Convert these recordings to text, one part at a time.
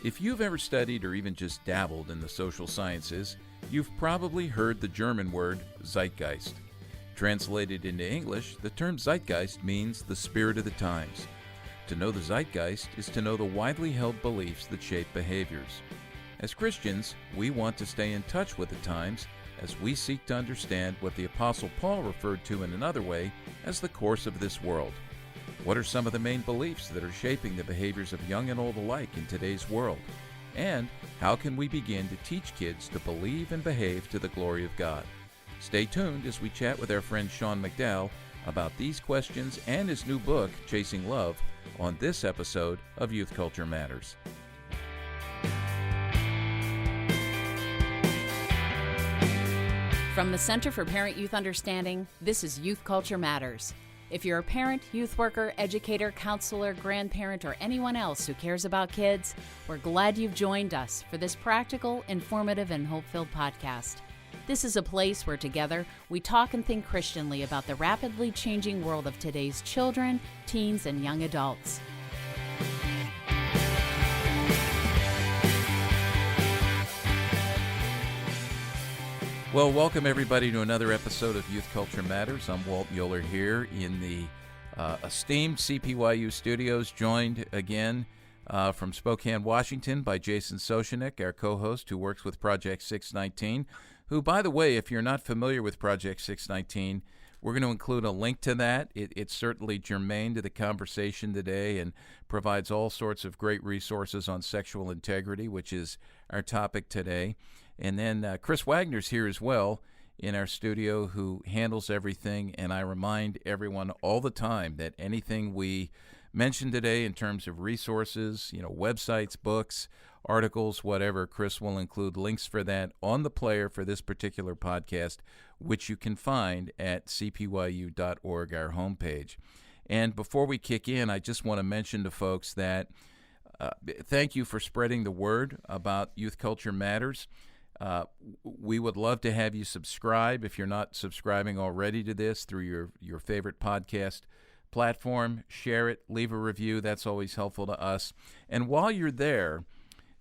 If you've ever studied or even just dabbled in the social sciences, you've probably heard the German word Zeitgeist. Translated into English, the term Zeitgeist means the spirit of the times. To know the Zeitgeist is to know the widely held beliefs that shape behaviors. As Christians, we want to stay in touch with the times as we seek to understand what the Apostle Paul referred to in another way as the course of this world. What are some of the main beliefs that are shaping the behaviors of young and old alike in today's world? And how can we begin to teach kids to believe and behave to the glory of God? Stay tuned as we chat with our friend Sean McDowell about these questions and his new book, Chasing Love, on this episode of Youth Culture Matters. From the Center for Parent-Youth Understanding, this is Youth Culture Matters. If you're a parent, youth worker, educator, counselor, grandparent, or anyone else who cares about kids, we're glad you've joined us for this practical, informative, and hope-filled podcast. This is a place where together we talk and think Christianly about the rapidly changing world of today's children, teens, and young adults. Well, welcome everybody to another episode of Youth Culture Matters. I'm Walt Mueller here in the esteemed CPYU studios, joined again from Spokane, Washington by Jason Soshanek, our co-host who works with Project 619, who, by the way, if you're not familiar with Project 619, we're going to include a link to that. It's certainly germane to the conversation today and provides all sorts of great resources on sexual integrity, which is our topic today. And then Chris Wagner's here as well in our studio, who handles everything. And I remind everyone all the time that anything we mention today in terms of resources, websites, books, articles, whatever, Chris will include links for that on the player for this particular podcast, which you can find at cpyu.org, our homepage. And before we kick in, I just want to mention to folks that thank you for spreading the word about Youth Culture Matters. We would love to have you subscribe if you're not subscribing already to this through your favorite podcast platform. Share it, leave a review. That's always helpful to us. And while you're there,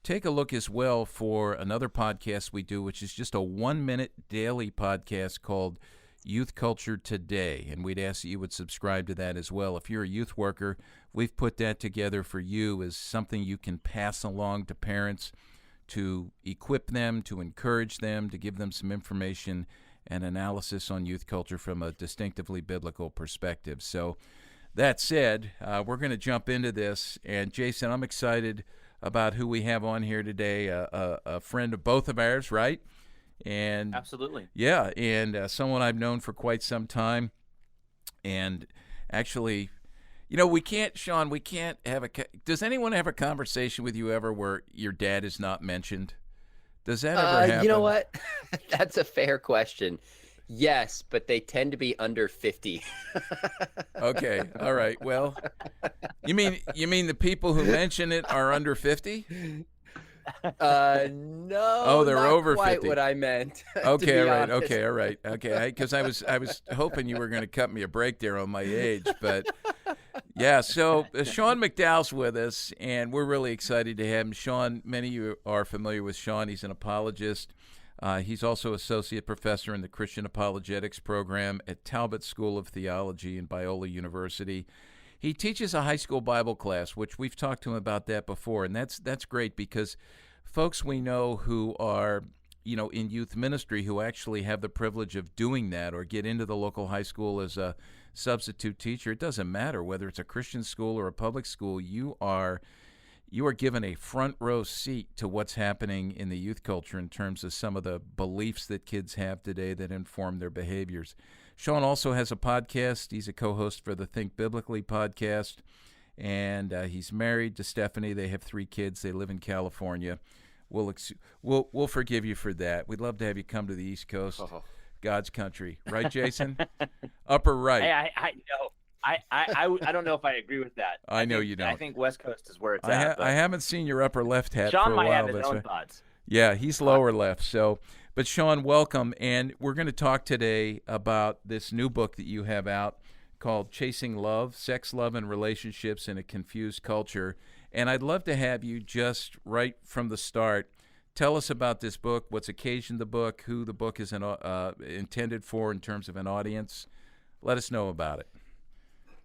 take a look as well for another podcast we do, which is just a 1-minute daily podcast called Youth Culture Today. And we'd ask that you would subscribe to that as well. If you're a youth worker, we've put that together for you as something you can pass along to parents to equip them, to encourage them, to give them some information and analysis on youth culture from a distinctively biblical perspective. So that said, we're going to jump into this. And Jason, I'm excited about who we have on here today, a friend of both of ours, right? And absolutely. Yeah, and someone I've known for quite some time. And actually, we can't, Sean, does anyone have a conversation with you ever where your dad is not mentioned? Does that ever happen? You know what? That's a fair question. Yes, but they tend to be under 50. Okay, all right. Well, you mean the people who mention it are under 50? No. Oh, they're not over quite 50. What I meant. Okay, all right. Okay, all right. Okay, because I was hoping you were going to cut me a break there on my age, but yeah. So Sean McDowell's with us, and we're really excited to have him. Sean, many of you are familiar with Sean. He's an apologist. He's also associate professor in the Christian Apologetics program at Talbot School of Theology and Biola University. He teaches a high school Bible class, which we've talked to him about that before, and that's great because folks we know who are, in youth ministry who actually have the privilege of doing that or get into the local high school as a substitute teacher, it doesn't matter whether it's a Christian school or a public school, you are given a front row seat to what's happening in the youth culture in terms of some of the beliefs that kids have today that inform their behaviors. Sean also has a podcast. He's a co-host for the Think Biblically podcast, and he's married to Stephanie. They have 3 kids. They live in California. We'll forgive you for that. We'd love to have you come to the East Coast, God's country, right, Jason? Upper right. I know. I don't know if I agree with that. I know you don't. I think West Coast is where it's at. I haven't seen your upper left hat Sean for a while. might have his own thoughts. Yeah, he's lower left. So, but Sean, welcome. And we're going to talk today about this new book that you have out called Chasing Love, Sex, Love, and Relationships in a Confused Culture. And I'd love to have you just right from the start tell us about this book, what's occasioned the book, who the book is intended for in terms of an audience. Let us know about it.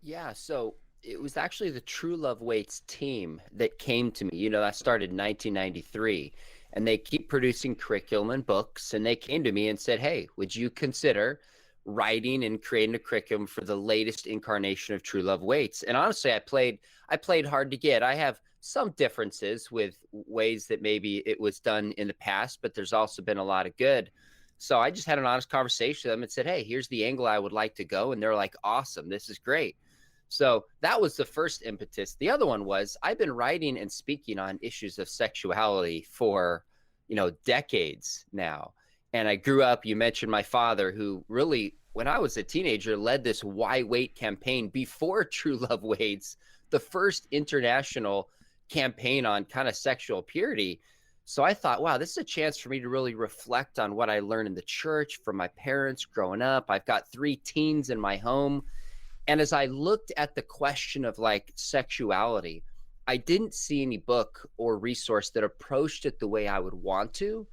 Yeah, so it was actually the True Love Waits team that came to me. I started in 1993, and they keep producing curriculum and books. And they came to me and said, hey, would you consider writing and creating a curriculum for the latest incarnation of True Love Waits? And honestly, I played hard to get. I have some differences with ways that maybe it was done in the past, but there's also been a lot of good. So I just had an honest conversation with them and said, hey, here's the angle I would like to go. And they're like, awesome, this is great. So that was the first impetus. The other one was I've been writing and speaking on issues of sexuality for, decades now. And I grew up, you mentioned my father, who really, when I was a teenager, led this Why Wait campaign before True Love Waits, the first international campaign on kind of sexual purity. So I thought, wow, this is a chance for me to really reflect on what I learned in the church from my parents growing up. I've got 3 teens in my home. And as I looked at the question of like sexuality, I didn't see any book or resource that approached it the way I would want to,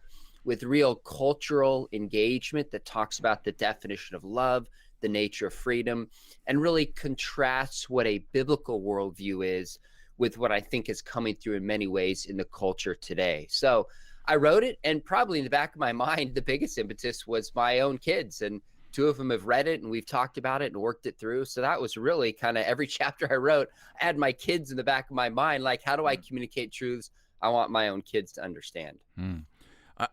with real cultural engagement that talks about the definition of love, the nature of freedom, and really contrasts what a biblical worldview is with what I think is coming through in many ways in the culture today. So I wrote it, and probably in the back of my mind, the biggest impetus was my own kids, and 2 of them have read it, and we've talked about it and worked it through. So that was really kind of every chapter I wrote, I had my kids in the back of my mind, like, how do I communicate truths I want my own kids to understand?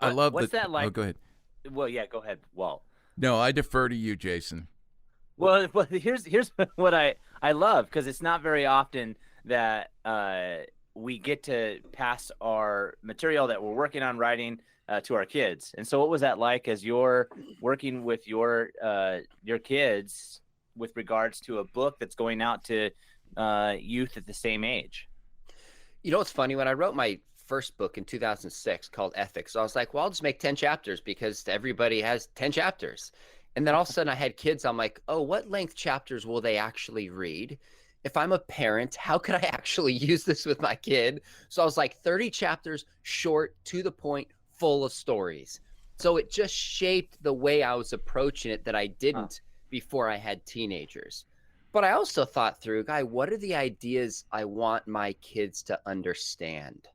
I love what's that like? Oh, go ahead. Well, yeah, go ahead, Walt. No, I defer to you, Jason. Well, here's what I love, because it's not very often that we get to pass our material that we're working on writing to our kids. And so what was that like as you're working with your kids with regards to a book that's going out to youth at the same age? It's funny. When I wrote my first book in 2006 called Ethics, I was like, well, I'll just make 10 chapters because everybody has 10 chapters. And then all of a sudden I had kids. I'm like, oh, what length chapters will they actually read? If I'm a parent, how could I actually use this with my kid? So I was like, 30 chapters, short, to the point, full of stories. So it just shaped the way I was approaching it that I didn't before I had teenagers. But I also thought through, what are the ideas I want my kids to understand?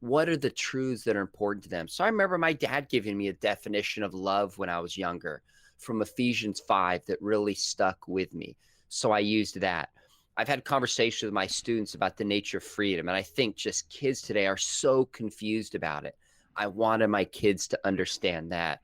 What are the truths that are important to them? So I remember my dad giving me a definition of love when I was younger from Ephesians 5 that really stuck with me. So I used that. I've had conversations with my students about the nature of freedom, and I think just kids today are so confused about it. I wanted my kids to understand that.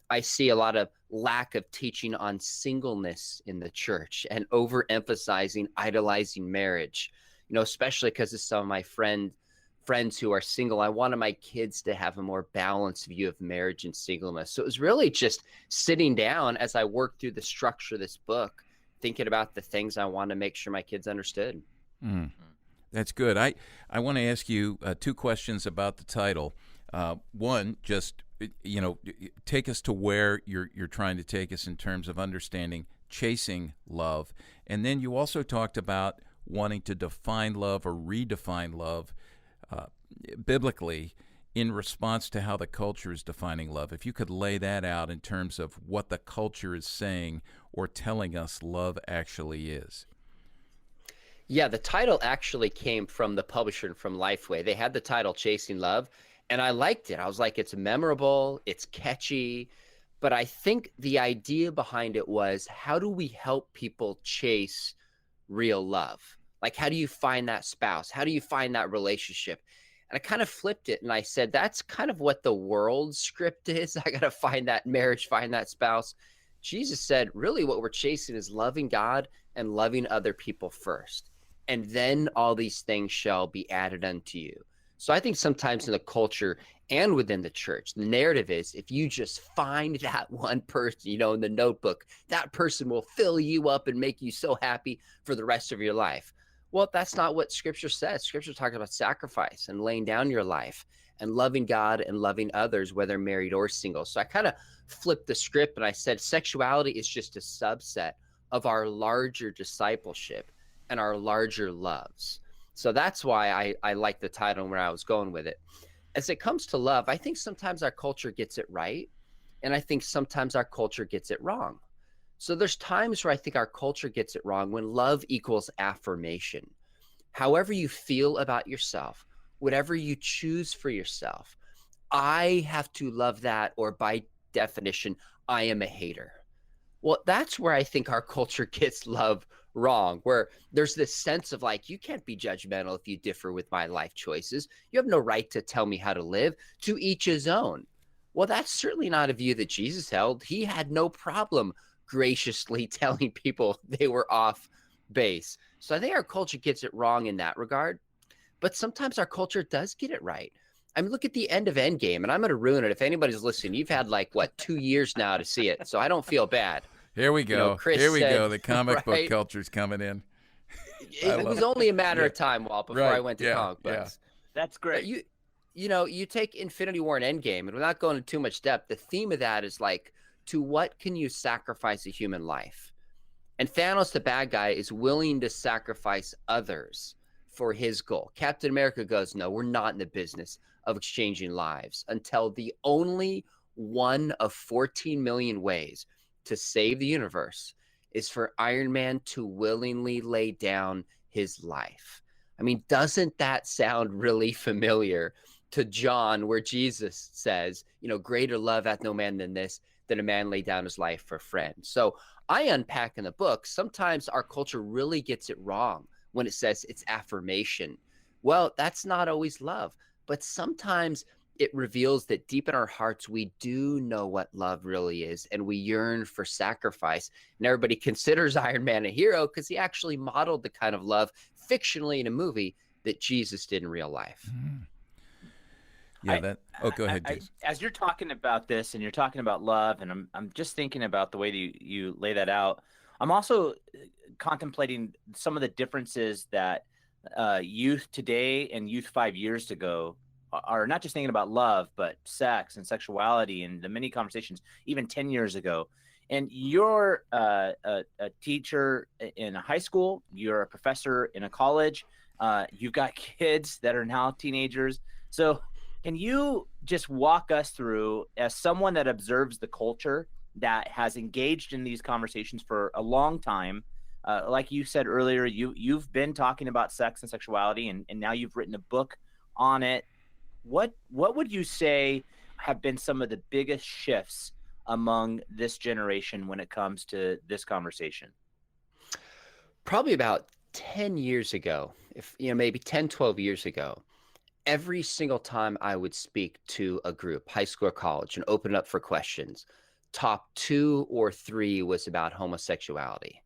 I see a lot of lack of teaching on singleness in the church and overemphasizing, idolizing marriage, especially because of some of my friends who are single. I wanted my kids to have a more balanced view of marriage and singleness. So it was really just sitting down as I worked through the structure of this book, thinking about the things I want to make sure my kids understood. That's good. I want to ask you 2 questions about the title. One, just, take us to where you're trying to take us in terms of understanding chasing love. And then you also talked about wanting to define love or redefine love biblically in response to how the culture is defining love. If you could lay that out in terms of what the culture is saying or telling us love actually is. Yeah, the title actually came from the publisher and from Lifeway. They had the title Chasing Love, and I liked it. I was like, it's memorable, it's catchy, but I think the idea behind it was, how do we help people chase real love? Like, how do you find that spouse? How do you find that relationship? And I kind of flipped it and I said, that's kind of what the world's script is. I got to find that marriage, find that spouse. Jesus said, really what we're chasing is loving God and loving other people first. And then all these things shall be added unto you. So I think sometimes in the culture and within the church, the narrative is, if you just find that one person, in the notebook, that person will fill you up and make you so happy for the rest of your life. Well, that's not what Scripture says. Scripture talks about sacrifice and laying down your life and loving God and loving others, whether married or single. So I kind of flipped the script and I said, sexuality is just a subset of our larger discipleship and our larger loves. So that's why I like the title and where I was going with it. As it comes to love, I think sometimes our culture gets it right. And I think sometimes our culture gets it wrong. So there's times where I think our culture gets it wrong when love equals affirmation. However you feel about yourself, whatever you choose for yourself, I have to love that, or by definition, I am a hater. Well, that's where I think our culture gets love wrong, where there's this sense of like, you can't be judgmental if you differ with my life choices. You have no right to tell me how to live. To each his own. Well, that's certainly not a view that Jesus held. He had no problem graciously telling people they were off base. So I think our culture gets it wrong in that regard. But sometimes our culture does get it right. I mean, look at the end of Endgame, and I'm going to ruin it. If anybody's listening, you've had like, what, 2 years now to see it. So I don't feel bad. Here we go. You know, Chris Here we said, go. The comic right? book culture's coming in. It was only a matter of time, Walt, before I went to comic books. That's great. You know, you take Infinity War and Endgame, and without going into too much depth, the theme of that is like, to what can you sacrifice a human life? And Thanos, the bad guy, is willing to sacrifice others for his goal. Captain America goes, no, we're not in the business of exchanging lives, until the only one of 14 million ways to save the universe is for Iron Man to willingly lay down his life. I mean, doesn't that sound really familiar to John, where Jesus says, you know, greater love hath no man than this, that a man lay down his life for friends. So I unpack in the book, sometimes our culture really gets it wrong when it says it's affirmation. Well, that's not always love, but sometimes it reveals that deep in our hearts, we do know what love really is, and we yearn for sacrifice. And everybody considers Iron Man a hero because he actually modeled the kind of love fictionally in a movie that Jesus did in real life. Mm-hmm. Yeah, go ahead, Jason. As you're talking about this and you're talking about love, and I'm just thinking about the way that you lay that out, I'm also contemplating some of the differences that youth today and youth 5 years ago are not just thinking about love, but sex and sexuality and the many conversations, even 10 years ago. And you're a teacher in a high school, you're a professor in a college, you've got kids that are now teenagers. So can you just walk us through, as someone that observes the culture, that has engaged in these conversations for a long time, like you said earlier, you've been talking about sex and sexuality, and now you've written a book on it. What would you say have been some of the biggest shifts among this generation when it comes to this conversation? Probably about 10 years ago, maybe 10, 12 years ago, every single time I would speak to a group, high school or college, and open up for questions, top 2 or 3 was about homosexuality,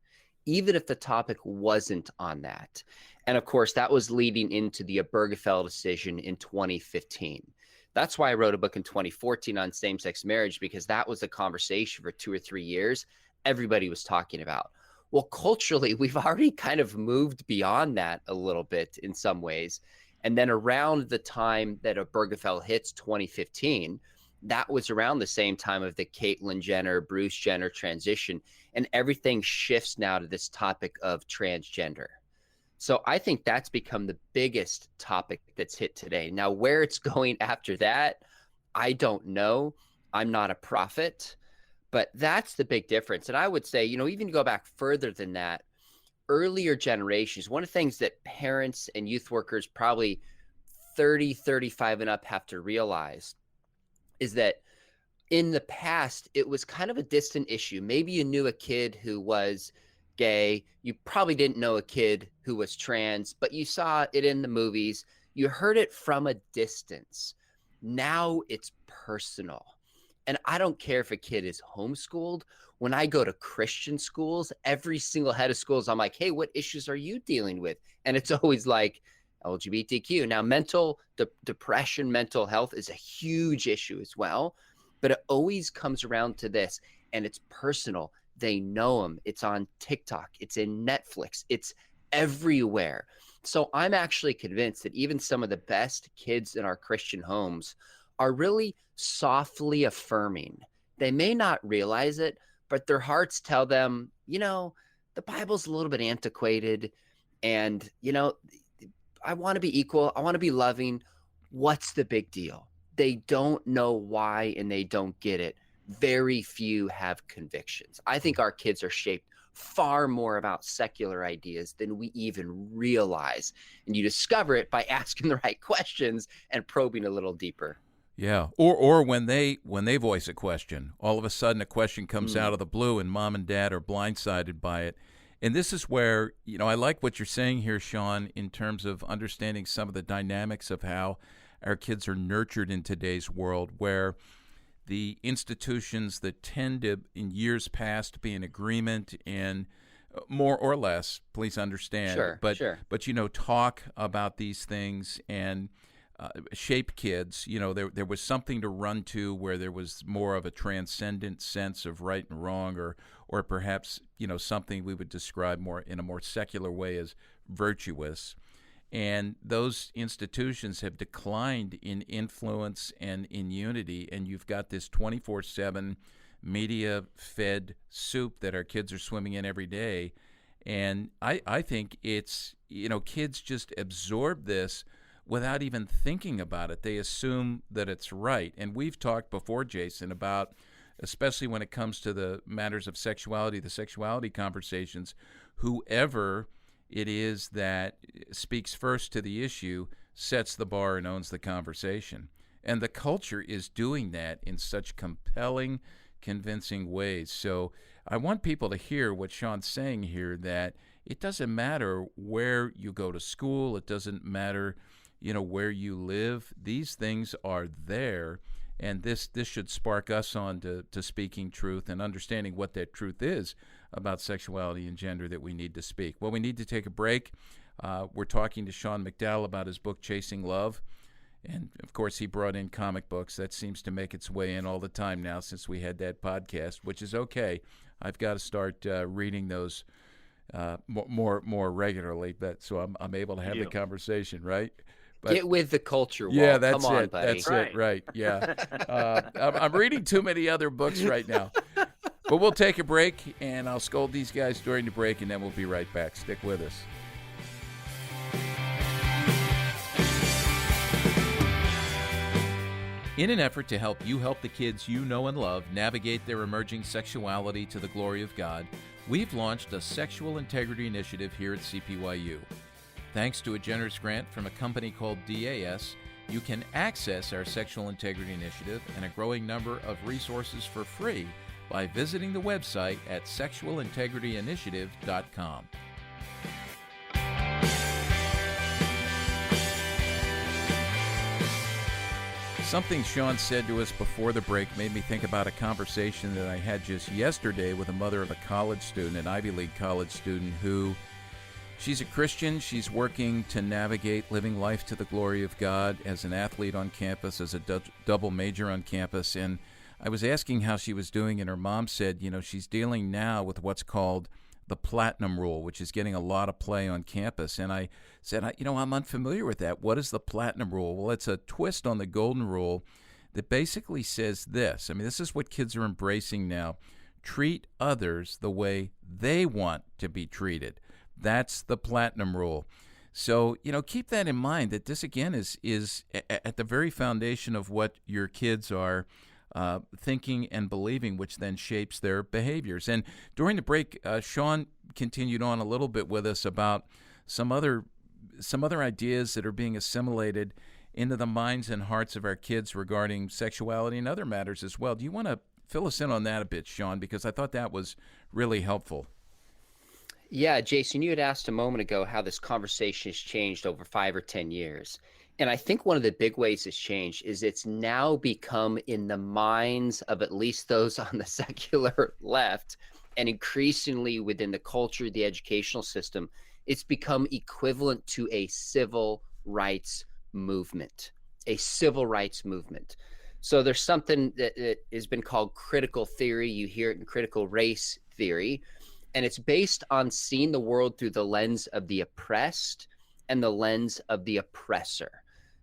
even if the topic wasn't on that. And of course, that was leading into the Obergefell decision in 2015. That's why I wrote a book in 2014 on same-sex marriage, because that was a conversation for 2 or 3 years everybody was talking about. Well, culturally, we've already kind of moved beyond that a little bit in some ways. And then around the time that Obergefell hits 2015, that was around the same time of the Caitlyn Jenner, Bruce Jenner transition. And everything shifts now to this topic of transgender. So I think that's become the biggest topic that's hit today. Now, where it's going after that, I don't know. I'm not a prophet, but that's the big difference. And I would say, even go back further than that, earlier generations, one of the things that parents and youth workers probably 30, 35 and up have to realize is that in the past, it was kind of a distant issue. Maybe you knew a kid who was gay. You probably didn't know a kid who was trans, but you saw it in the movies. You heard it from a distance. Now it's personal. And I don't care if a kid is homeschooled. When I go to Christian schools, every single head of schools, I'm like, hey, what issues are you dealing with? And it's always like LGBTQ. Now, mental depression, mental health is a huge issue as well, but it always comes around to this, and it's personal. They know them. It's on TikTok. It's in Netflix. It's everywhere. So I'm actually convinced that even some of the best kids in our Christian homes are really softly affirming. They may not realize it, but their hearts tell them, the Bible's a little bit antiquated, and, want to be equal. I want to be loving. What's the big deal? They don't know why and they don't get it. Very few have convictions. I think our kids are shaped far more about secular ideas than we even realize. And you discover it by asking the right questions and probing a little deeper. Yeah, or when they voice a question, all of a sudden a question comes out of the blue, and mom and dad are blindsided by it. And this is where, I like what you're saying here, Sean, in terms of understanding some of the dynamics of how our kids are nurtured in today's world, where the institutions that tend to, in years past, be in agreement and more or less, please understand, Sure. but talk about these things and shape kids. There was something to run to where there was more of a transcendent sense of right and wrong, or perhaps something we would describe more in a more secular way as virtuous. And those institutions have declined in influence and in unity, and you've got this 24/7 media-fed soup that our kids are swimming in every day. And I think it's, kids just absorb this without even thinking about it. They assume that it's right. And we've talked before, Jason, about, especially when it comes to the matters of sexuality, the sexuality conversations, whoever it is that speaks first to the issue sets the bar and owns the conversation. And the culture is doing that in such compelling, convincing ways. So I want people to hear what Sean's saying here, that it doesn't matter where you go to school. It doesn't matter where you live. These things are there, and this should spark us on to speaking truth and understanding what that truth is about sexuality and gender that we need to speak. Well, we need to take a break. We're talking to Sean McDowell about his book, Chasing Love, and of course he brought in comic books. That seems to make its way in all the time now since we had that podcast, which is okay. I've got to start reading those more regularly, but so I'm able to have the conversation, right? But, get with the culture, Walt. Yeah, that's Come on, it. buddy. That's it, right? Yeah. I'm reading too many other books right now. But we'll take a break, and I'll scold these guys during the break, and then we'll be right back. Stick with us. In an effort to help you help the kids you know and love navigate their emerging sexuality to the glory of God, we've launched a sexual integrity initiative here at CPYU. Thanks to a generous grant from a company called DAS, you can access our Sexual Integrity Initiative and a growing number of resources for free by visiting the website at sexualintegrityinitiative.com. Something Sean said to us before the break made me think about a conversation that I had just yesterday with a mother of a college student, an Ivy League college student, who she's a Christian. She's working to navigate living life to the glory of God as an athlete on campus, as a double major on campus. And I was asking how she was doing, and her mom said, she's dealing now with what's called the platinum rule, which is getting a lot of play on campus. And I said, I'm unfamiliar with that. What is the platinum rule? Well, it's a twist on the golden rule that basically says this. I mean, this is what kids are embracing now. Treat others the way they want to be treated. That's the platinum rule. So, keep that in mind, that this, again, is at the very foundation of what your kids are thinking and believing, which then shapes their behaviors. And during the break, Sean continued on a little bit with us about some other ideas that are being assimilated into the minds and hearts of our kids regarding sexuality and other matters as well. Do you want to fill us in on that a bit, Sean? Because I thought that was really helpful. Yeah, Jason, you had asked a moment ago how this conversation has changed over 5 or 10 years. And I think one of the big ways it's changed is it's now become in the minds of at least those on the secular left, and increasingly within the culture, the educational system, it's become equivalent to a civil rights movement, So there's something that has been called critical theory. You hear it in critical race theory, and it's based on seeing the world through the lens of the oppressed and the lens of the oppressor.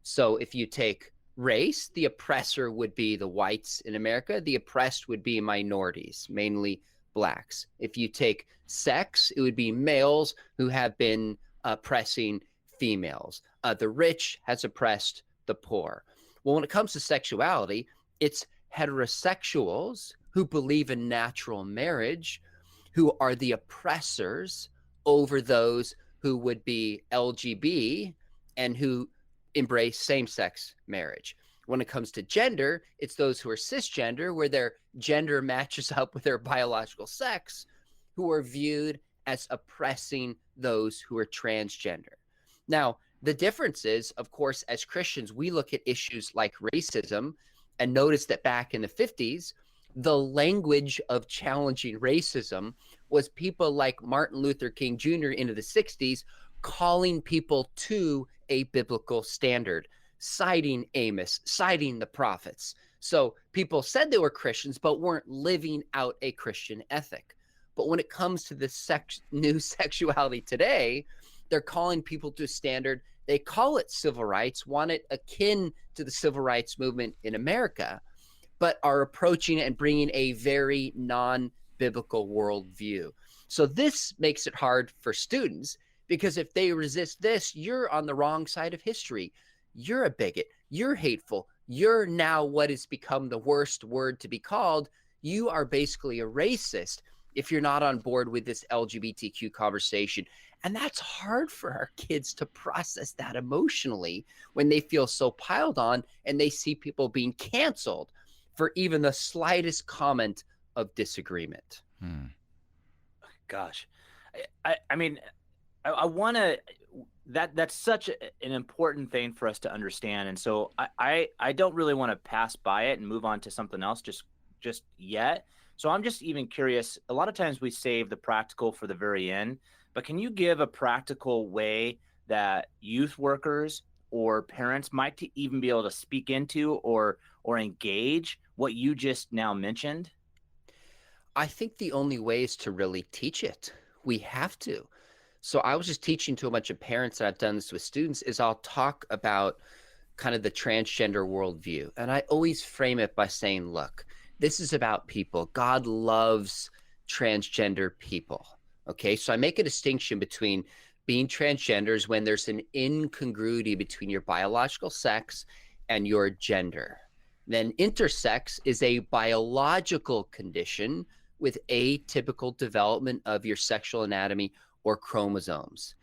So if you take race, the oppressor would be the whites in America. The oppressed would be minorities, mainly blacks. If you take sex, it would be males who have been oppressing females. The rich has oppressed the poor. Well, when it comes to sexuality, it's heterosexuals who believe in natural marriage who are the oppressors over those who would be LGB and who embrace same-sex marriage. When it comes to gender, it's those who are cisgender, where their gender matches up with their biological sex, who are viewed as oppressing those who are transgender. Now, the difference is, of course, as Christians, we look at issues like racism and notice that back in the 50s, the language of challenging racism was people like Martin Luther King Jr. into the 60s calling people to a biblical standard, citing Amos, citing the prophets. So people said they were Christians, but weren't living out a Christian ethic. But when it comes to the new sexuality today, they're calling people to a standard. They call it civil rights, want it akin to the civil rights movement in America, but are approaching it and bringing a very non-biblical worldview. So this makes it hard for students, because if they resist this, you're on the wrong side of history. You're a bigot. You're hateful. You're now what has become the worst word to be called. You are basically a racist if you're not on board with this LGBTQ conversation. And that's hard for our kids to process that emotionally when they feel so piled on and they see people being canceled for even the slightest comment of disagreement. Gosh, I mean, I want to, that's such an important thing for us to understand. And so I don't really want to pass by it and move on to something else just yet. So I'm just even curious, a lot of times we save the practical for the very end, but can you give a practical way that youth workers or parents might even be able to speak into or engage what you just now mentioned? I think the only way is to really teach it. We have to. So I was just teaching to a bunch of parents, and I've done this with students, is I'll talk about kind of the transgender worldview. And I always frame it by saying, look, this is about people. God loves transgender people. Okay, so I make a distinction between being transgenders when there's an incongruity between your biological sex and your gender. Then intersex is a biological condition with atypical development of your sexual anatomy or chromosomes.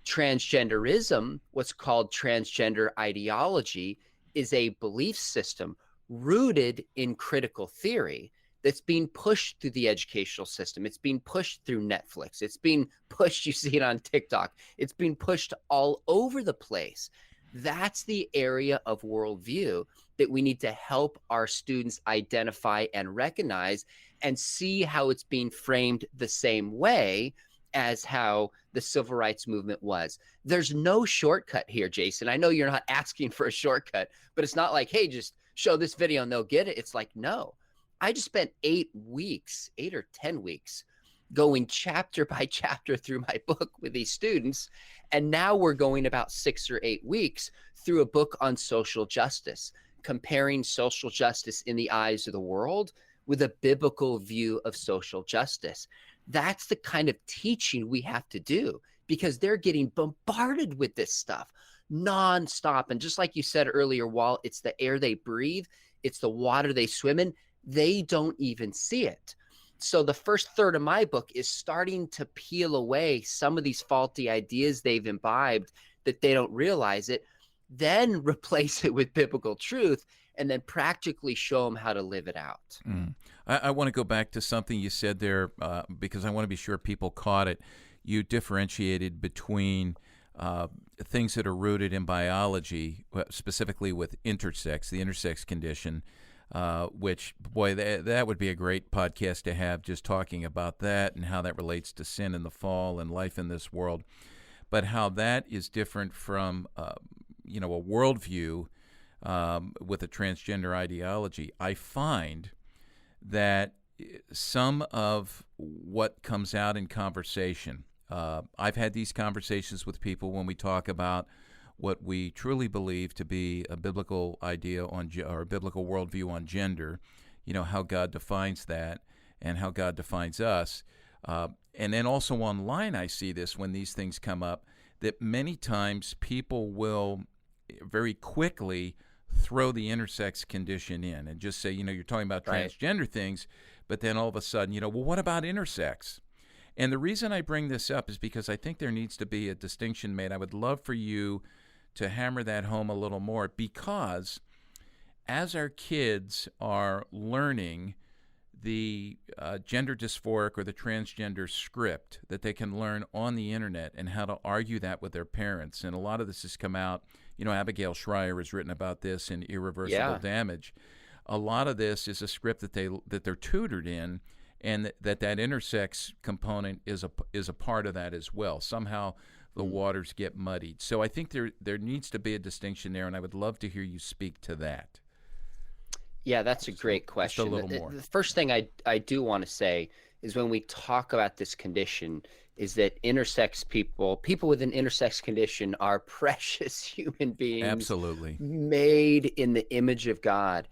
Transgenderism, what's called transgender ideology, is a belief system rooted in critical theory that's being pushed through the educational system. It's being pushed through Netflix. It's being pushed, you see it on TikTok. It's being pushed all over the place. That's the area of worldview that we need to help our students identify and recognize and see how it's being framed the same way as how the civil rights movement was. There's no shortcut here, Jason. I know you're not asking for a shortcut, but it's not like, hey, just show this video and they'll get it. It's like, no. I just spent 8 or 10 weeks going chapter by chapter through my book with these students. And now we're going about 6 or 8 weeks through a book on social justice, comparing social justice in the eyes of the world with a biblical view of social justice. That's the kind of teaching we have to do, because they're getting bombarded with this stuff nonstop. And just like you said earlier, Walt, it's the air they breathe, it's the water they swim in. They don't even see it. So the first third of my book is starting to peel away some of these faulty ideas they've imbibed that they don't realize it, then replace it with biblical truth, and then practically show them how to live it out. I want to go back to something you said there because I want to be sure people caught it. You differentiated between things that are rooted in biology, specifically with intersex, the intersex condition, which, boy, that would be a great podcast to have, just talking about that and how that relates to sin and the fall and life in this world. But how that is different from, a worldview with a transgender ideology. I find that some of what comes out in conversation, I've had these conversations with people when we talk about what we truly believe to be a biblical idea on, or a biblical worldview on gender, how God defines that and how God defines us. And then also online, I see this when these things come up, that many times people will very quickly throw the intersex condition in and just say, you're talking about Right. transgender things, but then all of a sudden, well, what about intersex? And the reason I bring this up is because I think there needs to be a distinction made. I would love for you to hammer that home a little more, because as our kids are learning the gender dysphoric or the transgender script that they can learn on the internet and how to argue that with their parents, and a lot of this has come out, Abigail Schreier has written about this in Irreversible Damage. A lot of this is a script that they're tutored in, and that intersex component is a part of that as well. Somehow the waters get muddied. So I think there needs to be a distinction there, and I would love to hear you speak to that. Yeah, that's a great question. Just a little more. The first thing I do want to say is, when we talk about this condition, is that intersex people with an intersex condition are precious human beings. Absolutely. Made in the image of God.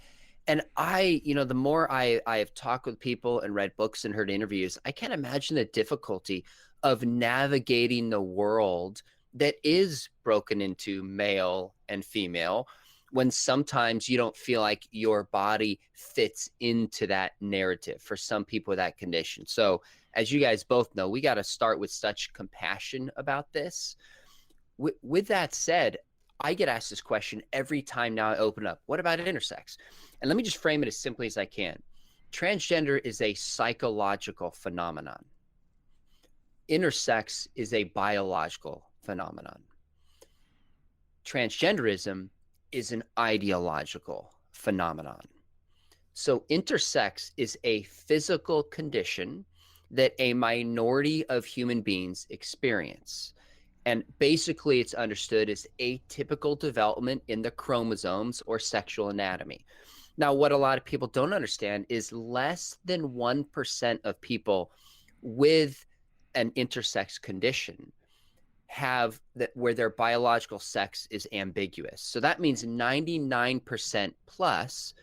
And the more I have talked with people and read books and heard interviews, I can't imagine the difficulty of navigating the world that is broken into male and female, when sometimes you don't feel like your body fits into that narrative for some people with that condition. So, as you guys both know, we got to start with such compassion about this. With that said, I get asked this question every time now I open up. What about intersex? And let me just frame it as simply as I can. Transgender is a psychological phenomenon. Intersex is a biological phenomenon. Transgenderism is an ideological phenomenon. So intersex is a physical condition that a minority of human beings experience. And basically, it's understood as atypical development in the chromosomes or sexual anatomy. Now, what a lot of people don't understand is less than 1% of people with an intersex condition have that where their biological sex is ambiguous. So that means 99% plus,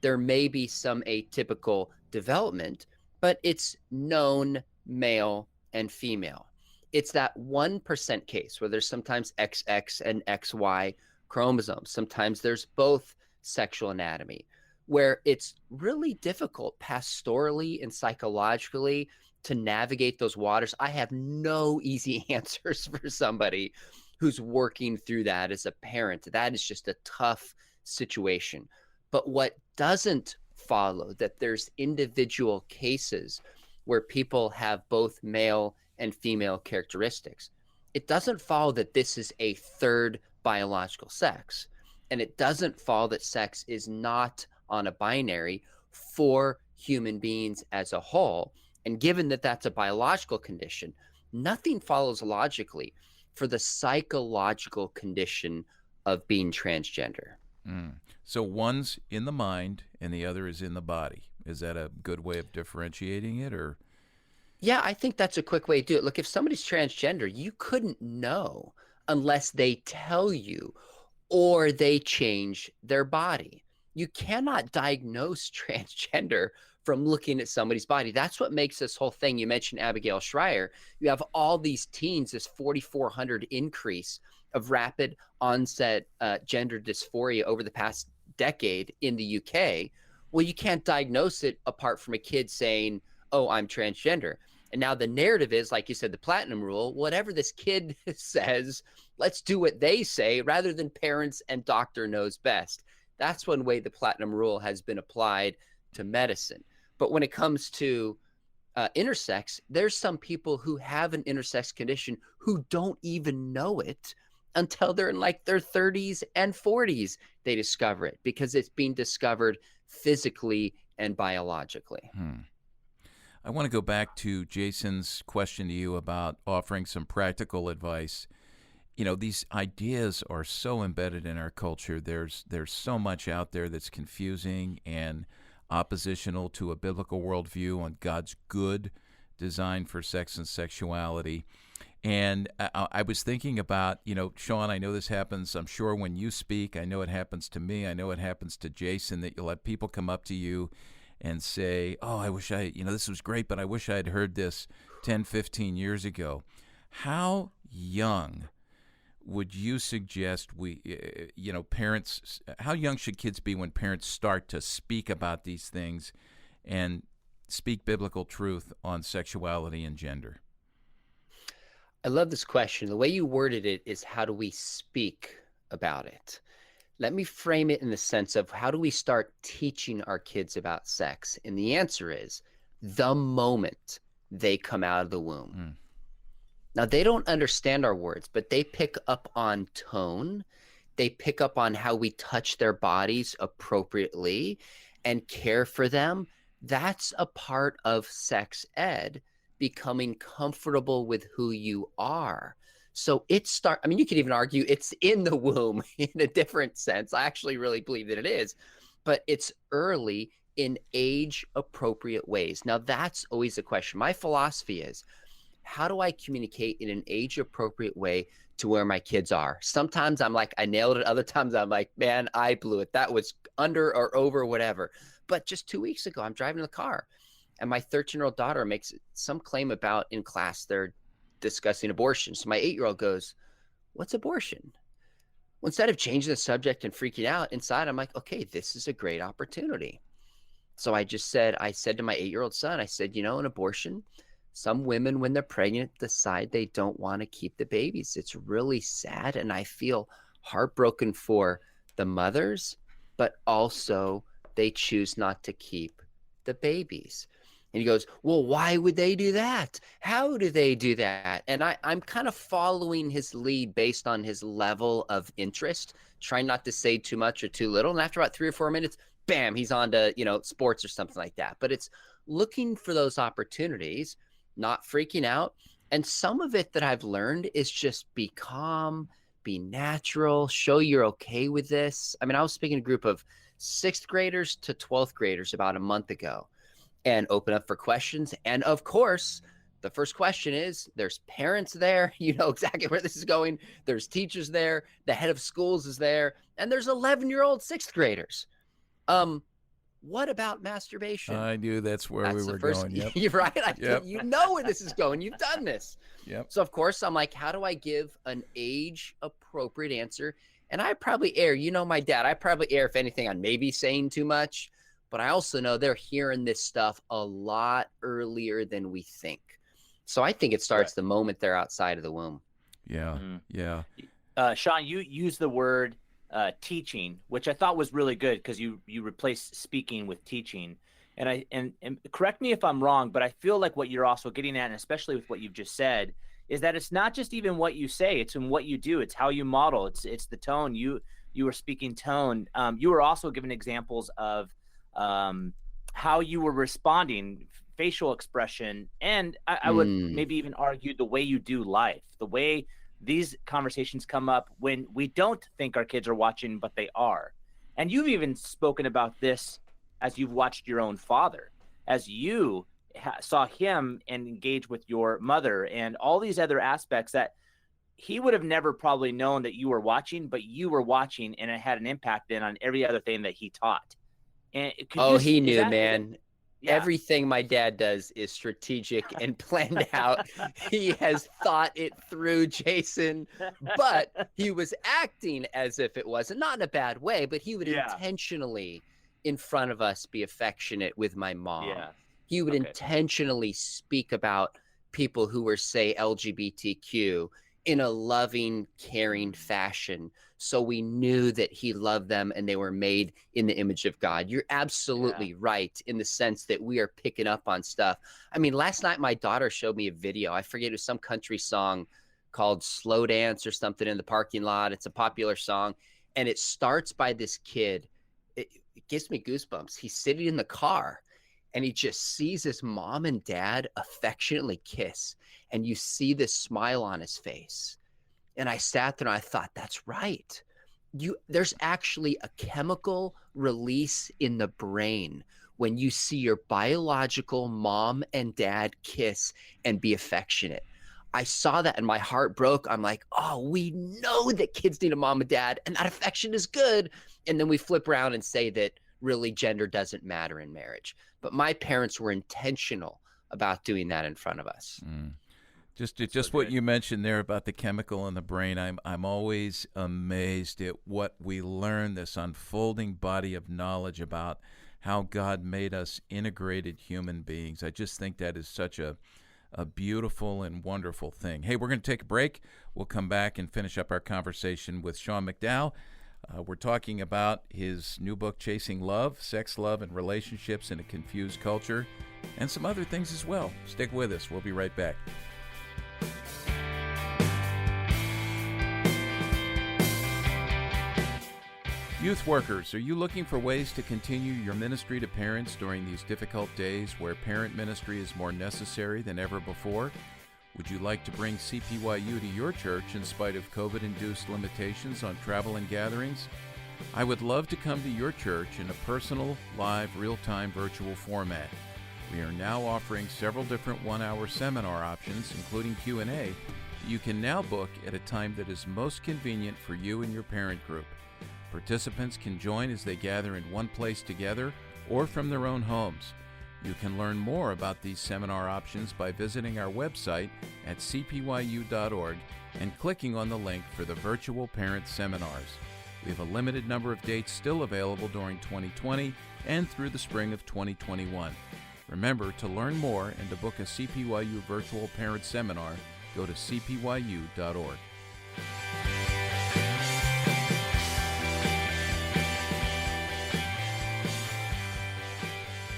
there may be some atypical development, but it's known male and female. It's that 1% case where there's sometimes XX and XY chromosomes. Sometimes there's both sexual anatomy, where it's really difficult pastorally and psychologically to navigate those waters. I have no easy answers for somebody who's working through that as a parent. That is just a tough situation. But what doesn't follow, that there's individual cases where people have both male and female characteristics. It doesn't follow that this is a third biological sex. And it doesn't follow that sex is not on a binary for human beings as a whole. And given that that's a biological condition, nothing follows logically for the psychological condition of being transgender. So one's in the mind and the other is in the body. Is that a good way of differentiating it, or? Yeah, I think that's a quick way to do it. Look, if somebody's transgender, you couldn't know unless they tell you or they change their body. You cannot diagnose transgender from looking at somebody's body. That's what makes this whole thing. You mentioned Abigail Schreier. You have all these teens, this 4,400 increase of rapid onset gender dysphoria over the past decade in the UK. Well, you can't diagnose it apart from a kid saying, oh, I'm transgender. And now the narrative is, like you said, the platinum rule, whatever this kid says, let's do what they say rather than parents and doctor knows best. That's one way the platinum rule has been applied to medicine. But when it comes to intersex, there's some people who have an intersex condition who don't even know it until they're in like their 30s and 40s. They discover it because it's being discovered physically and biologically. I want to go back to Jason's question to you about offering some practical advice. You know, these ideas are so embedded in our culture. There's so much out there that's confusing and oppositional to a biblical worldview on God's good design for sex and sexuality. And I was thinking about, Sean, I know this happens, I'm sure, when you speak. I know it happens to me. I know it happens to Jason, that you'll have people come up to you and say, oh, I wish this was great, but I wish I had heard this 10, 15 years ago. How young would you suggest parents, how young should kids be when parents start to speak about these things and speak biblical truth on sexuality and gender? I love this question. The way you worded it is, how do we speak about it? Let me frame it in the sense of, how do we start teaching our kids about sex? And the answer is, the moment they come out of the womb. Now, they don't understand our words, but they pick up on tone. They pick up on how we touch their bodies appropriately and care for them. That's a part of sex ed, becoming comfortable with who you are. So you could even argue it's in the womb in a different sense. I actually really believe that it is, but it's early in age-appropriate ways. Now, that's always a question. My philosophy is, how do I communicate in an age-appropriate way to where my kids are? Sometimes I'm like, I nailed it. Other times I'm like, man, I blew it. That was under or over, whatever. But just 2 weeks ago, I'm driving in the car, and my 13-year-old daughter makes some claim about, in class, they're discussing abortion. So my 8-year-old goes, "What's abortion?" Well, instead of changing the subject and freaking out, inside I'm like, okay, this is a great opportunity. So I said to my 8-year-old son, I said, an abortion, some women, when they're pregnant, decide they don't want to keep the babies. It's really sad. And I feel heartbroken for the mothers, but also they choose not to keep the babies. And he goes, well, why would they do that? How do they do that? And I'm kind of following his lead based on his level of interest, trying not to say too much or too little. And after about 3 or 4 minutes, bam, he's on to, sports or something like that. But it's looking for those opportunities, not freaking out. And some of it that I've learned is just be calm, be natural, show you're okay with this. I mean, I was speaking to a group of 6th graders to 12th graders about a month ago, and open up for questions. And of course, the first question is, there's parents there, you know exactly where this is going. There's teachers there, the head of schools is there, and there's 11-year-old 6th graders. What about masturbation? I knew that's where we were going. Yep. You're right. Yep. You know where this is going. You've done this. Yep. So of course I'm like, how do I give an age appropriate answer? And I probably err, my dad, I probably err, if anything, on maybe saying too much, but I also know they're hearing this stuff a lot earlier than we think. So I think it starts the moment they're outside of the womb. Yeah. Mm-hmm. Yeah. Sean, you used the word teaching, which I thought was really good, because you replaced speaking with teaching. And and correct me if I'm wrong, but I feel like what you're also getting at, and especially with what you've just said, is that it's not just even what you say, it's in what you do. It's how you model. It's the tone. You were speaking tone. You were also giving examples of how you were responding, facial expression, and I would maybe even argue the way you do life, the way these conversations come up when we don't think our kids are watching, but they are. And you've even spoken about this as you've watched your own father, as you saw him and engage with your mother and all these other aspects that he would have never probably known that you were watching, but you were watching, and it had an impact then on every other thing that he taught. And he knew, man. Yeah. Everything my dad does is strategic and planned out. He has thought it through, Jason, but he was acting as if it wasn't, not in a bad way, but he would intentionally, in front of us, be affectionate with my mom. Yeah. He would intentionally speak about people who were, say, LGBTQ in a loving, caring fashion. So we knew that he loved them and they were made in the image of God. You're absolutely right in the sense that we are picking up on stuff. I mean, last night my daughter showed me a video. I forget, it was some country song called Slow Dance or something in the parking lot. It's a popular song. And it starts by this kid. It gives me goosebumps. He's sitting in the car and he just sees his mom and dad affectionately kiss. And you see this smile on his face. And I sat there and I thought, that's right. There's actually a chemical release in the brain when you see your biological mom and dad kiss and be affectionate. I saw that and my heart broke. I'm like, oh, we know that kids need a mom and dad, and that affection is good. And then we flip around and say that really gender doesn't matter in marriage. But my parents were intentional about doing that in front of us. Just what you mentioned there about the chemical in the brain. I'm always amazed at what we learn, this unfolding body of knowledge about how God made us integrated human beings. I just think that is such a beautiful and wonderful thing. Hey, we're going to take a break. We'll come back and finish up our conversation with Sean McDowell. We're talking about his new book, Chasing Love, Sex, Love, and Relationships in a Confused Culture, and some other things as well. Stick with us. We'll be right back. Youth workers, are you looking for ways to continue your ministry to parents during these difficult days where parent ministry is more necessary than ever before? Would you like to bring CPYU to your church in spite of COVID-induced limitations on travel and gatherings? I would love to come to your church in a personal, live, real-time virtual format. We are now offering several different one-hour seminar options, including Q&A, you can now book at a time that is most convenient for you and your parent group. Participants can join as they gather in one place together or from their own homes. You can learn more about these seminar options by visiting our website at cpyu.org and clicking on the link for the virtual parent seminars. We have a limited number of dates still available during 2020 and through the spring of 2021. Remember, to learn more and to book a CPYU virtual parent seminar, go to cpyu.org.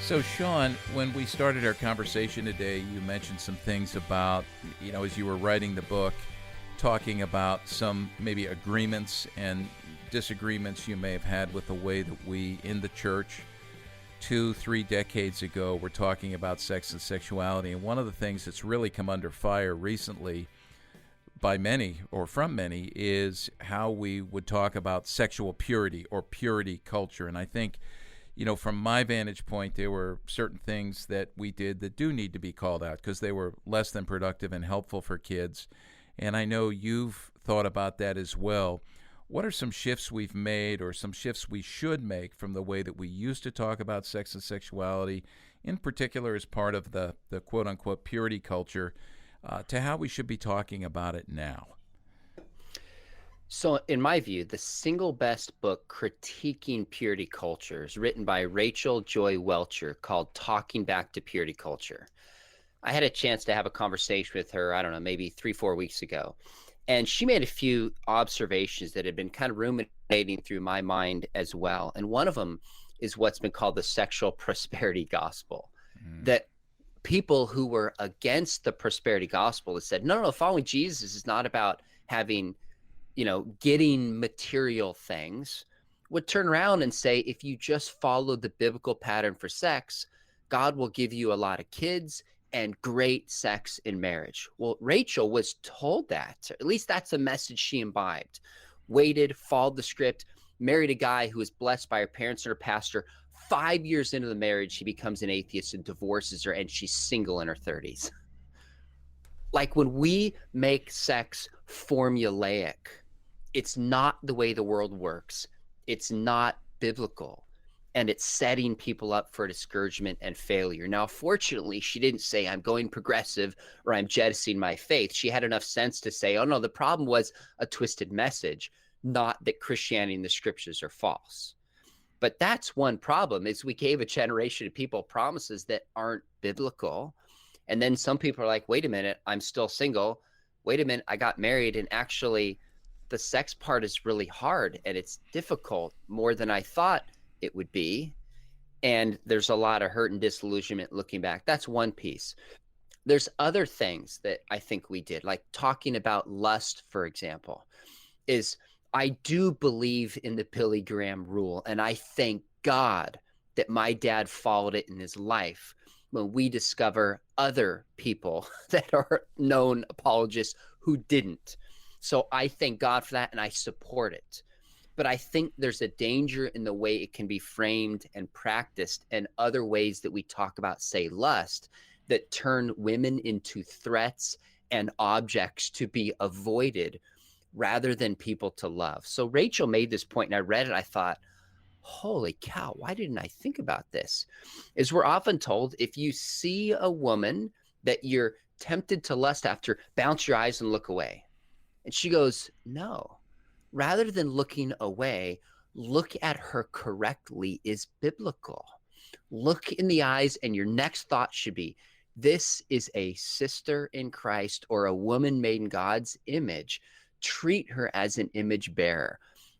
So, Sean, when we started our conversation today, you mentioned some things about, as you were writing the book, talking about some maybe agreements and disagreements you may have had with the way that we in the church 2-3 decades ago were talking about sex and sexuality. And one of the things that's really come under fire recently by many or from many is how we would talk about sexual purity or purity culture. And I think from my vantage point, there were certain things that we did that do need to be called out because they were less than productive and helpful for kids. And I know you've thought about that as well. What are some shifts we've made or some shifts we should make from the way that we used to talk about sex and sexuality, in particular as part of the quote-unquote purity culture, to how we should be talking about it now? So in my view, the single best book critiquing purity culture is written by Rachel Joy Welcher called Talking Back to Purity Culture. I had a chance to have a conversation with her, I don't know, maybe 3-4 weeks ago. And she made a few observations that had been kind of ruminating through my mind as well. And one of them is what's been called the sexual prosperity gospel. That people who were against the prosperity gospel have said, no, following Jesus is not about having getting material things, would turn around and say, if you just follow the biblical pattern for sex, God will give you a lot of kids and great sex in marriage. Well, Rachel was told that, at least that's a message she imbibed, waited, followed the script, married a guy who was blessed by her parents and her pastor. 5 years into the marriage, she becomes an atheist and divorces her, and she's single in her 30s. Like when we make sex formulaic, it's not the way the world works. It's not biblical, and it's setting people up for discouragement and failure. Now, fortunately, she didn't say, I'm going progressive or I'm jettisoning my faith. She had enough sense to say, oh no, the problem was a twisted message, not that Christianity and the scriptures are false. But that's one problem, is we gave a generation of people promises that aren't biblical. And then some people are like, wait a minute, I'm still single. Wait a minute, I got married, and actually the sex part is really hard and it's difficult, more than I thought it would be. And there's a lot of hurt and disillusionment looking back. That's one piece. There's other things that I think we did, like talking about lust, for example, is I do believe in the Billy Graham rule. And I thank God that my dad followed it in his life when we discover other people that are known apologists who didn't. So I thank God for that, and I support it. But I think there's a danger in the way it can be framed and practiced, and other ways that we talk about, say, lust, that turn women into threats and objects to be avoided rather than people to love. So Rachel made this point, and I read it. I thought, holy cow, why didn't I think about this? Is we're often told if you see a woman that you're tempted to lust after, bounce your eyes and look away. And she goes, no, rather than looking away, look at her correctly is biblical. Look in the eyes, and your next thought should be, this is a sister in Christ or a woman made in God's image. Treat her as an image bearer.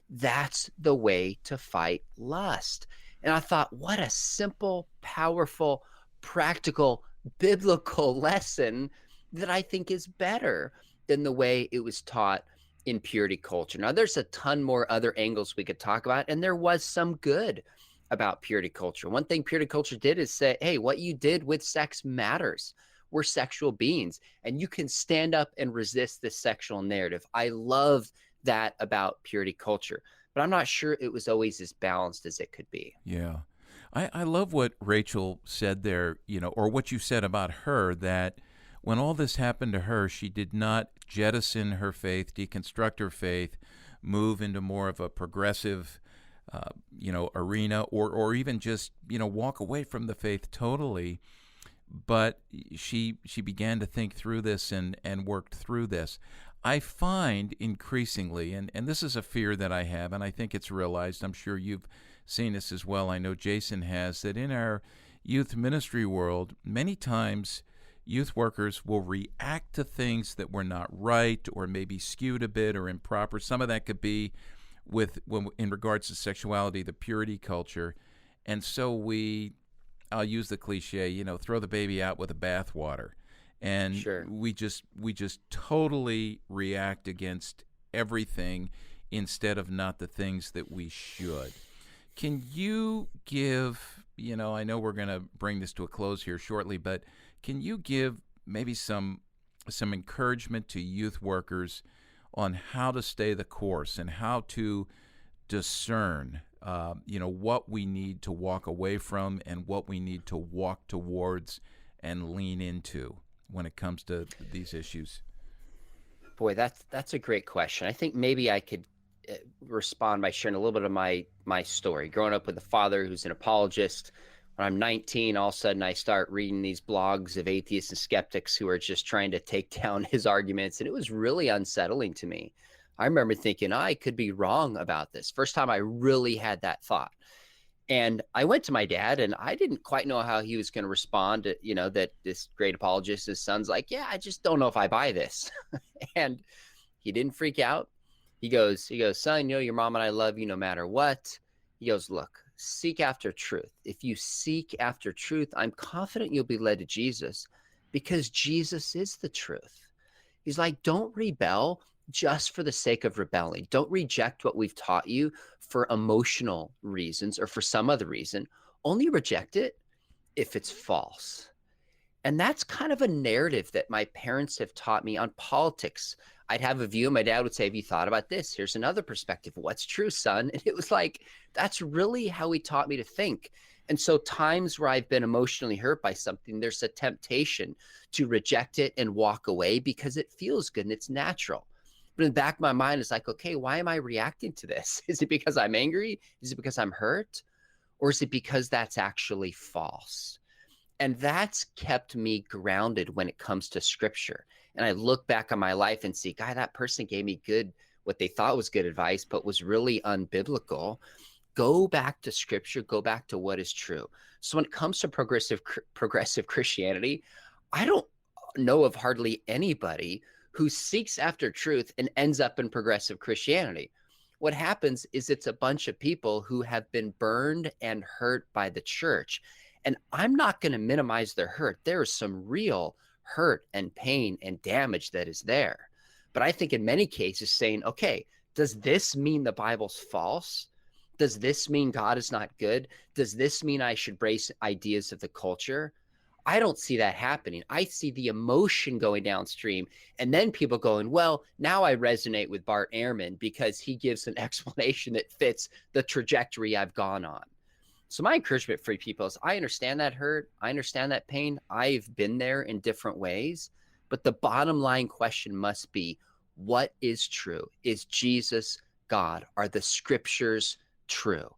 That's the way to fight lust. And I thought, what a simple, powerful, practical, biblical lesson that I think is better than the way it was taught in purity culture. Now, there's a ton more other angles we could talk about, and there was some good about purity culture. One thing purity culture did is say, hey, what you did with sex matters. We're sexual beings, and you can stand up and resist this sexual narrative. I love that about purity culture, but I'm not sure it was always as balanced as it could be. Yeah. I love what Rachel said there, or what you said about her, that when all this happened to her, she did not jettison her faith, deconstruct her faith, move into more of a progressive arena, or even just, walk away from the faith totally. But she began to think through this and worked through this. I find increasingly, and this is a fear that I have, and I think it's realized, I'm sure you've seen this as well, I know Jason has, that in our youth ministry world, many times youth workers will react to things that were not right or maybe skewed a bit or improper. Some of that could be in regards to sexuality, the purity culture. And so I'll use the cliche, throw the baby out with the bathwater. And Sure. we just totally react against everything instead of not the things that we should. Can you give, I know we're going to bring this to a close here shortly, but can you give maybe some encouragement to youth workers on how to stay the course and how to discern, what we need to walk away from and what we need to walk towards and lean into when it comes to these issues? Boy, that's a great question. I think maybe I could respond by sharing a little bit of my story. Growing up with a father who's an apologist, when I'm 19, all of a sudden I start reading these blogs of atheists and skeptics who are just trying to take down his arguments, and it was really unsettling to me. I remember thinking, I could be wrong about this. First time I really had that thought. And I went to my dad, and I didn't quite know how he was going to respond to, that this great apologist, his son's like, yeah, I just don't know if I buy this. And he didn't freak out. He goes, son, your mom and I love you no matter what. He goes, look, seek after truth. If you seek after truth, I'm confident you'll be led to Jesus, because Jesus is the truth. He's like, don't rebel just for the sake of rebelling. Don't reject what we've taught you for emotional reasons or for some other reason. Only reject it if it's false. And that's kind of a narrative that my parents have taught me on politics. I'd have a view, and my dad would say, have you thought about this? Here's another perspective. What's true, son? And it was like, that's really how he taught me to think. And so times where I've been emotionally hurt by something, there's a temptation to reject it and walk away because it feels good and it's natural. But in the back of my mind, it's like, okay, why am I reacting to this? Is it because I'm angry? Is it because I'm hurt? Or is it because that's actually false? And that's kept me grounded when it comes to scripture. And I look back on my life and see, God, that person gave me what they thought was good advice, but was really unbiblical. Go back to scripture, go back to what is true. So when it comes to progressive Christianity, I don't know of hardly anybody who seeks after truth and ends up in progressive Christianity. What happens is it's a bunch of people who have been burned and hurt by the church. And I'm not going to minimize their hurt. There is some real hurt and pain and damage that is there. But I think in many cases saying, okay, does this mean the Bible's false? Does this mean God is not good? Does this mean I should embrace ideas of the culture? I don't see that happening. I see the emotion going downstream, and then people going, well, now I resonate with Bart Ehrman because he gives an explanation that fits the trajectory I've gone on. So my encouragement for people is, I understand that hurt. I understand that pain. I've been there in different ways. But the bottom line question must be, what is true? Is Jesus God? Are the scriptures true?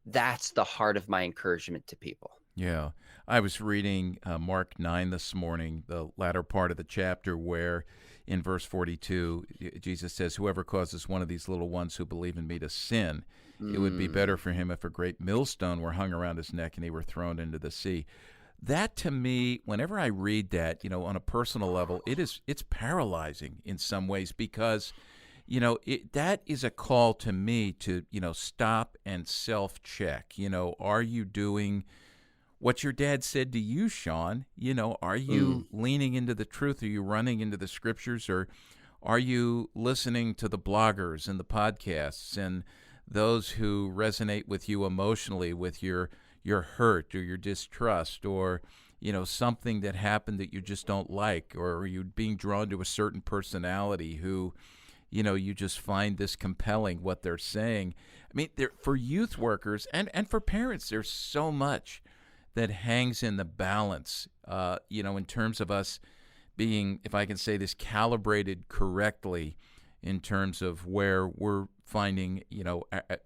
That's the heart of my encouragement to people. Yeah. I was reading Mark 9 this morning, the latter part of the chapter, where in verse 42, Jesus says, "Whoever causes one of these little ones who believe in me to sin, it would be better for him if a great millstone were hung around his neck and he were thrown into the sea." That, to me, whenever I read that, on a personal level, it's paralyzing in some ways, because that is a call to me to, stop and self-check. Are you doing what your dad said to you, Sean? Are you leaning into the truth? Are you running into the scriptures? Or are you listening to the bloggers and the podcasts and those who resonate with you emotionally, with your hurt or your distrust, or something that happened that you just don't like, or are you being drawn to a certain personality who you just find this compelling what they're saying? I mean, for youth workers and for parents, there's so much that hangs in the balance, in terms of us being, if I can say this, calibrated correctly in terms of where we're finding,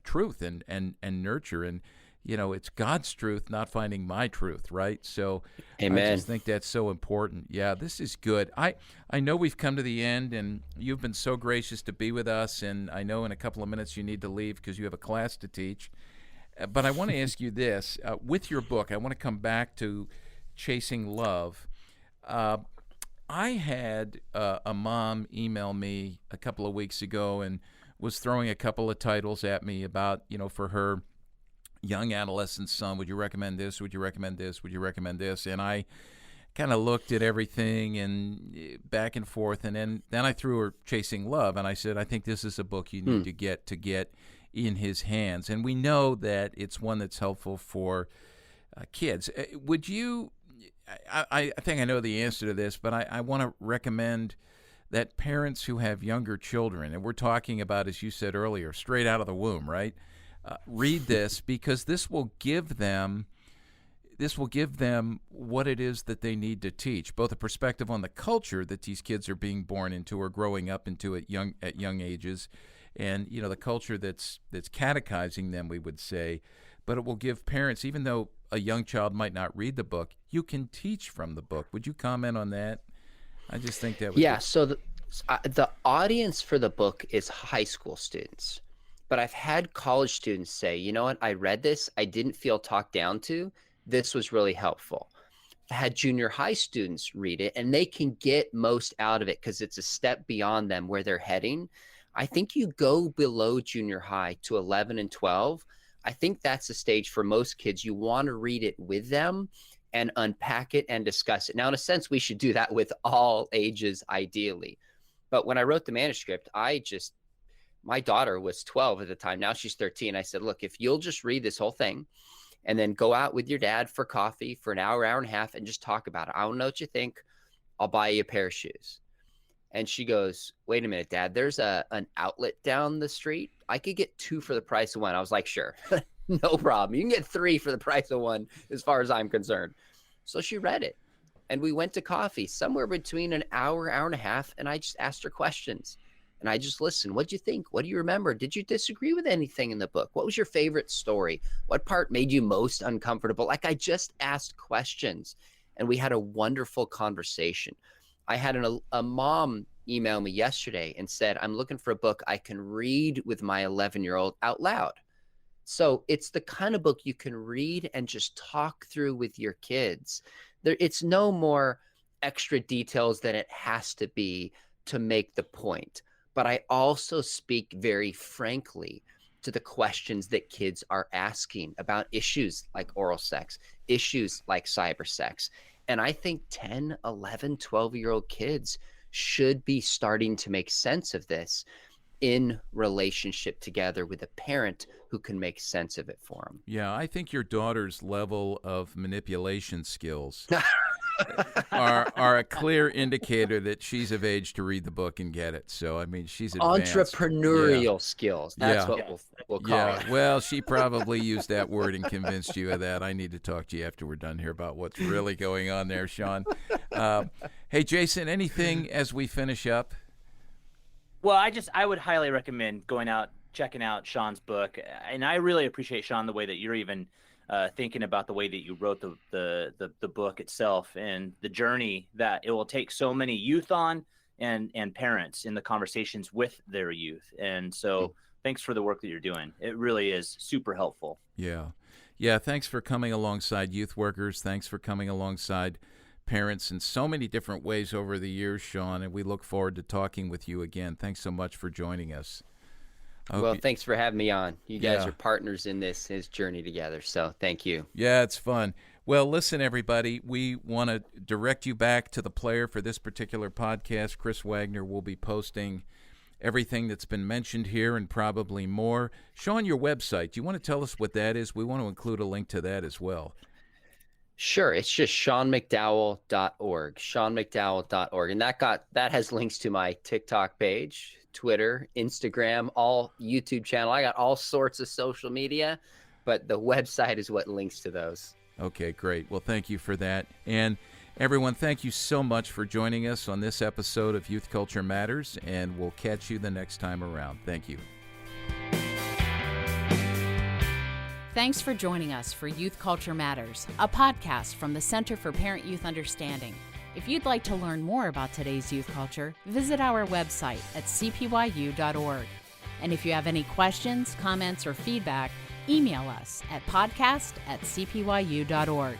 truth and nurture. And, it's God's truth, not finding my truth, right? So Amen. I just think that's so important. Yeah, this is good. I know we've come to the end, and you've been so gracious to be with us, and I know in a couple of minutes you need to leave because you have a class to teach. But I want to ask you this. With your book, I want to come back to Chasing Love. I had a mom email me a couple of weeks ago and was throwing a couple of titles at me about, for her young adolescent son, would you recommend this? Would you recommend this? Would you recommend this? And I kind of looked at everything and back and forth, and then I threw her Chasing Love, and I said, I think this is a book you need to get in his hands. And we know that it's one that's helpful for kids. Would you, I think I know the answer to this, but I want to recommend that parents who have younger children, and we're talking about, as you said earlier, straight out of the womb, right? Read this, because this will give them what it is that they need to teach, both a perspective on the culture that these kids are being born into or growing up into at young ages, and the culture that's catechizing them, we would say. But it will give parents, even though a young child might not read the book, you can teach from the book. Would you comment on that? I just think that would So the audience for the book is high school students. But I've had college students say, you know what, I read this, I didn't feel talked down to. This was really helpful. I had junior high students read it, and they can get most out of it because it's a step beyond them where they're heading. I think you go below junior high to 11 and 12. I think that's the stage for most kids. You want to read it with them and unpack it and discuss it. Now, in a sense, we should do that with all ages, ideally. But when I wrote the manuscript, my daughter was 12 at the time. Now she's 13. I said, look, if you'll just read this whole thing and then go out with your dad for coffee for an hour, hour and a half, and just talk about it. I don't know what you think. I'll buy you a pair of shoes. And she goes, wait a minute, Dad, there's an outlet down the street. I could get 2 for the price of 1. I was like, sure, no problem. You can get 3 for the price of 1 as far as I'm concerned. So she read it. And we went to coffee somewhere between an hour, hour and a half. And I just asked her questions. And I just listened. What'd you think? What do you remember? Did you disagree with anything in the book? What was your favorite story? What part made you most uncomfortable? Like, I just asked questions, and we had a wonderful conversation. I had a mom email me yesterday and said, I'm looking for a book I can read with my 11-year-old out loud. So it's the kind of book you can read and just talk through with your kids. It's no more extra details than it has to be to make the point. But I also speak very frankly to the questions that kids are asking about issues like oral sex, issues like cyber sex. And I think 10, 11, 12-year-old kids should be starting to make sense of this in relationship together with a parent who can make sense of it for them. Yeah, I think your daughter's level of manipulation skills are a clear indicator that she's of age to read the book and get it. So, I mean, she's advanced. Entrepreneurial skills. That's what we'll call it. Well, she probably used that word and convinced you of that. I need to talk to you after we're done here about what's really going on there, Sean. Hey, Jason, anything as we finish up? Well, I would highly recommend going out, checking out Sean's book. And I really appreciate, Sean, the way that you're even thinking about the way that you wrote the book itself and the journey that it will take so many youth on and parents in the conversations with their youth. And so thanks for the work that you're doing. It really is super helpful. Yeah. Yeah. Thanks for coming alongside youth workers. Thanks for coming alongside parents in so many different ways over the years, Sean. And we look forward to talking with you again. Thanks so much for joining us. Well, thanks for having me on. You guys are partners in his journey together. So thank you. Yeah, it's fun. Well, listen, everybody, we want to direct you back to the player for this particular podcast. Chris Wagner will be posting everything that's been mentioned here and probably more. Sean, your website, do you want to tell us what that is? We want to include a link to that as well. Sure. It's just SeanMcDowell.org, SeanMcDowell.org. And that has links to my TikTok page, Twitter, Instagram, all YouTube channel. I got all sorts of social media, but the website is what links to those. Okay, great. Well, thank you for that. And everyone, thank you so much for joining us on this episode of Youth Culture Matters, and we'll catch you the next time around. Thank you. Thanks for joining us for Youth Culture Matters, a podcast from the Center for Parent-Youth Understanding. If you'd like to learn more about today's youth culture, visit our website at cpyu.org. And if you have any questions, comments, or feedback, email us at podcast@cpyu.org.